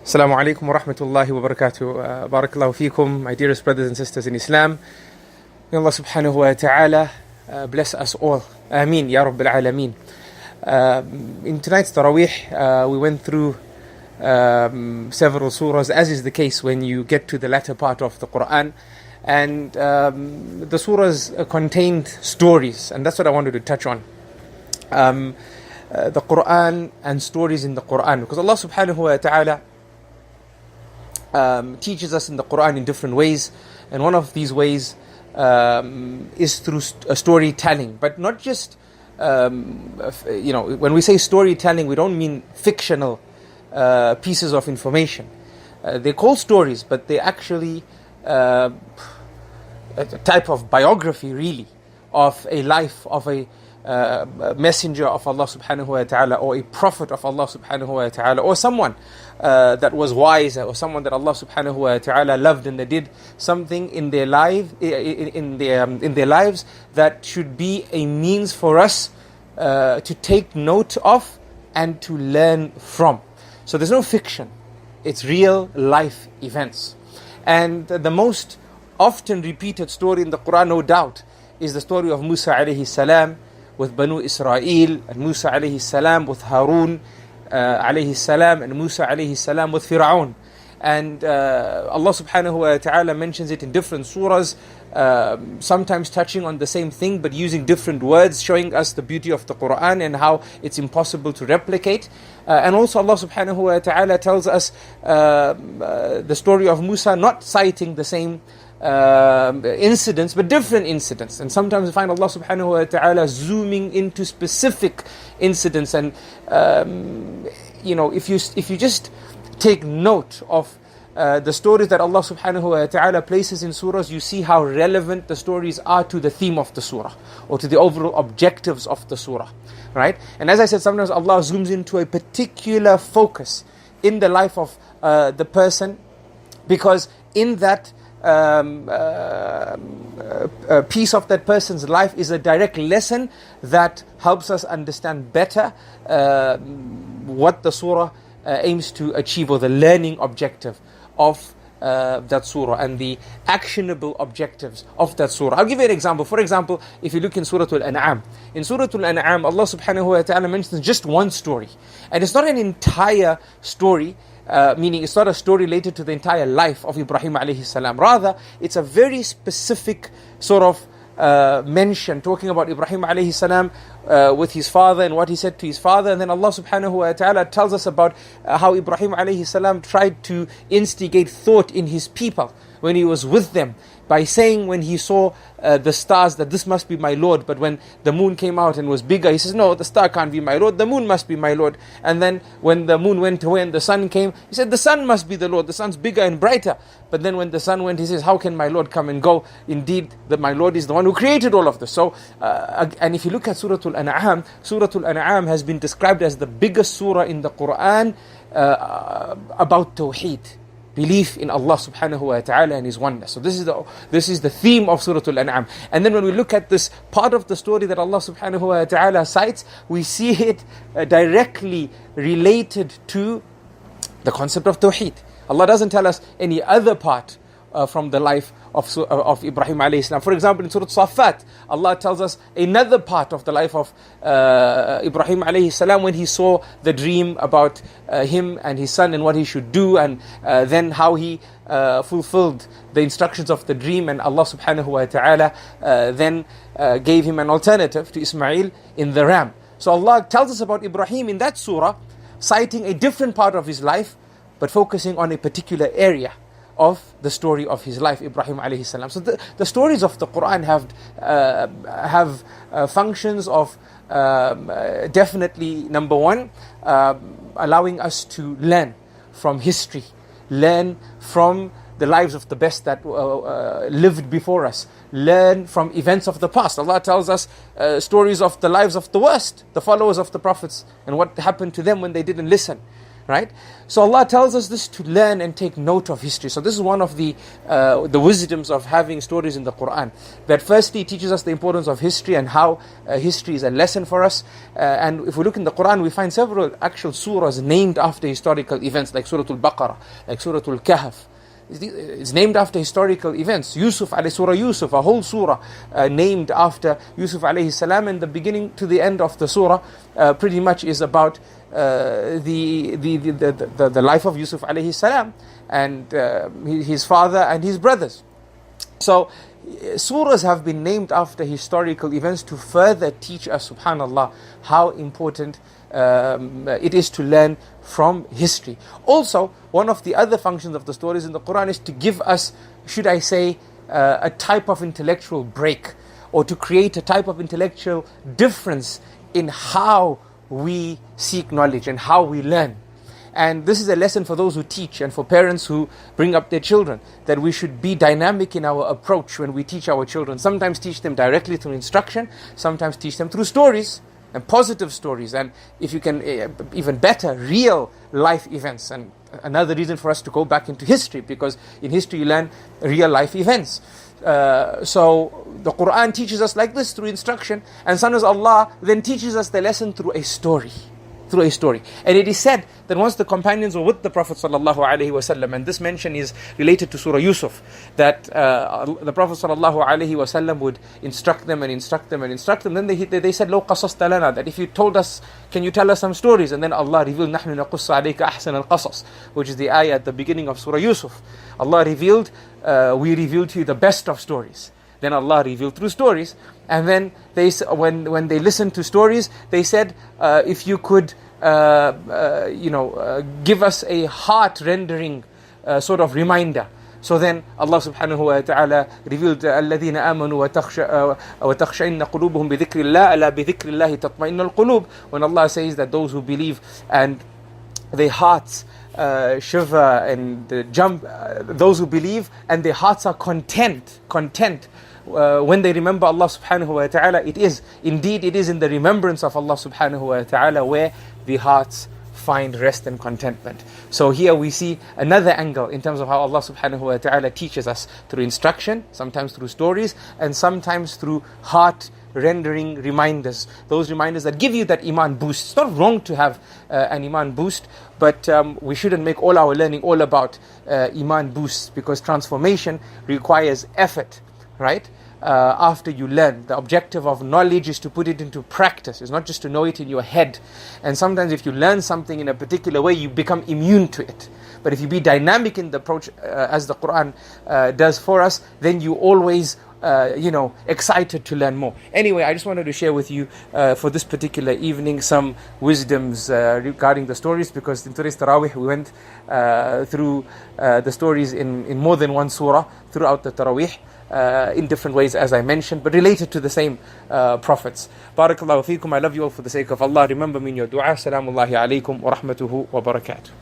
Assalamu alaikum wa rahmatullahi wa barakatuh. Barakallahu feekum, my dearest brothers and sisters in Islam. May Allah subhanahu wa ta'ala bless us all. Ameen, Ya Rabbil Alameen. In tonight's Taraweeh, we went through several surahs, as is the case when you get to the latter part of the Quran. And the surahs contained stories, and that's what I wanted to touch on. The Quran and stories in the Quran. Because Allah subhanahu wa ta'ala teaches us in the Quran in different ways, and one of these ways is through storytelling. But not just, when we say storytelling, we don't mean fictional pieces of information. They're called stories, but they're actually a type of biography, really, of a life of a messenger of Allah subhanahu wa ta'ala, or a prophet of Allah subhanahu wa ta'ala, or someone that was wise, or someone that Allah subhanahu wa ta'ala loved, and they did something in their life in their lives that should be a means for us to take note of and to learn from. So there's no fiction, it's real life events. And the most often repeated story in the Quran, no doubt, is the story of Musa alayhi salam with Banu Israel, and Musa alayhi salam with Harun alayhi salam, and Musa alayhi salam with Fir'aun. And Allah subhanahu wa ta'ala mentions it in different surahs, sometimes touching on the same thing but using different words, showing us the beauty of the Quran and how it's impossible to replicate. And also Allah subhanahu wa ta'ala tells us the story of Musa, not citing the same incidents but different incidents. And sometimes we find Allah subhanahu wa ta'ala zooming into specific incidents. And if you just take note of the stories that Allah subhanahu wa ta'ala places in surahs, you see how relevant the stories are to the theme of the surah, or to the overall objectives of the surah, right? And as I said, sometimes Allah zooms into a particular focus in the life of the person, because in that piece of that person's life is a direct lesson that helps us understand better what the surah aims to achieve, or the learning objective of that surah, and the actionable objectives of that surah. I'll give you an example. For example, if you look in Surah Al-An'am, in Surah Al-An'am, Allah subhanahu wa ta'ala mentions just one story, and it's not an entire story. Meaning it's not a story related to the entire life of Ibrahim alayhi salam. Rather, it's a very specific sort of mention talking about Ibrahim alayhi salam with his father and what he said to his father. And then Allah subhanahu wa ta'ala tells us about how Ibrahim alayhi salam tried to instigate thought in his people when he was with them, by saying when he saw the stars that this must be my Lord. But when the moon came out and was bigger, he says, no, the star can't be my Lord, the moon must be my Lord. And then when the moon went away and the sun came, he said, the sun must be the Lord, the sun's bigger and brighter. But then when the sun went, he says, how can my Lord come and go? Indeed, my Lord is the one who created all of this. So, and if you look at Surah Al-An'am has been described as the biggest surah in the Quran about Tawheed, belief in Allah subhanahu wa ta'ala and His oneness. So this is the theme of Surah Al-An'am. And then when we look at this part of the story that Allah subhanahu wa ta'ala cites, we see it directly related to the concept of Tawheed. Allah doesn't tell us any other part from the life of Ibrahim alayhi salam. For example, in Surah Safat, Allah tells us another part of the life of Ibrahim alayhi salam, when he saw the dream about him and his son and what he should do, and then how he fulfilled the instructions of the dream, and Allah subhanahu wa ta'ala then gave him an alternative to Ismail in the ram. So Allah tells us about Ibrahim in that surah, citing a different part of his life, but focusing on a particular area of the story of his life, Ibrahim alayhi salam. So the stories of the Quran have functions of definitely, number one, allowing us to learn from history, learn from the lives of the best that lived before us, learn from events of the past. Allah tells us stories of the lives of the worst, the followers of the prophets, and what happened to them when they didn't listen. right? So Allah tells us this to learn and take note of history. So this is one of the wisdoms of having stories in the Quran. That firstly teaches us the importance of history and how history is a lesson for us. And if we look in the Quran, we find several actual surahs named after historical events, like Surah Al-Baqarah, like Surah Al-Kahf. It's named after historical events. Surah Yusuf, a whole surah named after Yusuf alayhi salam, and the beginning to the end of the surah pretty much is about the life of Yusuf alayhi salam and his father and his brothers. So surahs have been named after historical events to further teach us, subhanallah, how important it is to learn from history. Also, one of the other functions of the stories in the Quran is to give us, should I say, a type of intellectual break, or to create a type of intellectual difference in how we seek knowledge and how we learn. And this is a lesson for those who teach and for parents who bring up their children, that we should be dynamic in our approach when we teach our children. Sometimes teach them directly through instruction, sometimes teach them through stories, and positive stories, and if you can, even better, real life events. And another reason for us to go back into history, because in history you learn real life events. So the Quran teaches us like this through instruction, and sometimes Allah then teaches us the lesson through a story. And it is said that once the companions were with the Prophet ﷺ, and this mention is related to Surah Yusuf, that the Prophet ﷺ would instruct them, then they said, "Lo qasasta lana," that if you told us, can you tell us some stories? And then Allah revealed, "Nahnu naqussu alayka ahsan al-qasas," which is the ayah at the beginning of Surah Yusuf. Allah revealed, we revealed to you the best of stories. Then Allah revealed through stories, and then when they listened to stories, they said, if you could, give us a heart-rendering sort of reminder. So then Allah subhanahu wa ta'ala revealed, الَّذِينَ آمَنُوا وَتَخْشَعِنَّ قُلُوبُهُم بِذِكْرِ اللَّهِ أَلَا بِذِكْرِ اللَّهِ تَطْمَئِنُّ الْقُلُوبُ. When Allah says that those who believe and their hearts shiver and jump, those who believe and their hearts are content when they remember Allah subhanahu wa ta'ala, it is in the remembrance of Allah subhanahu wa ta'ala where the hearts find rest and contentment. So here we see another angle in terms of how Allah subhanahu wa ta'ala teaches us through instruction, sometimes through stories, and sometimes through heart-rendering reminders. Those reminders that give you that iman boost. It's not wrong to have an iman boost, but we shouldn't make all our learning all about iman boosts, because transformation requires effort, right? After you learn, the objective of knowledge is to put it into practice. It's not just to know it in your head. And sometimes if you learn something in a particular way, you become immune to it. But if you be dynamic in the approach, as the Quran does for us, then you always excited to learn more. Anyway, I just wanted to share with you for this particular evening some wisdoms regarding the stories, because in today's Taraweeh we went through the stories in more than one surah throughout the Taraweeh. In different ways, as I mentioned, but related to the same prophets. Barakallahu feekum. I love you all for the sake of Allah. Remember me in your dua. Assalamu alaikum wa rahmatuhu wa barakatuh.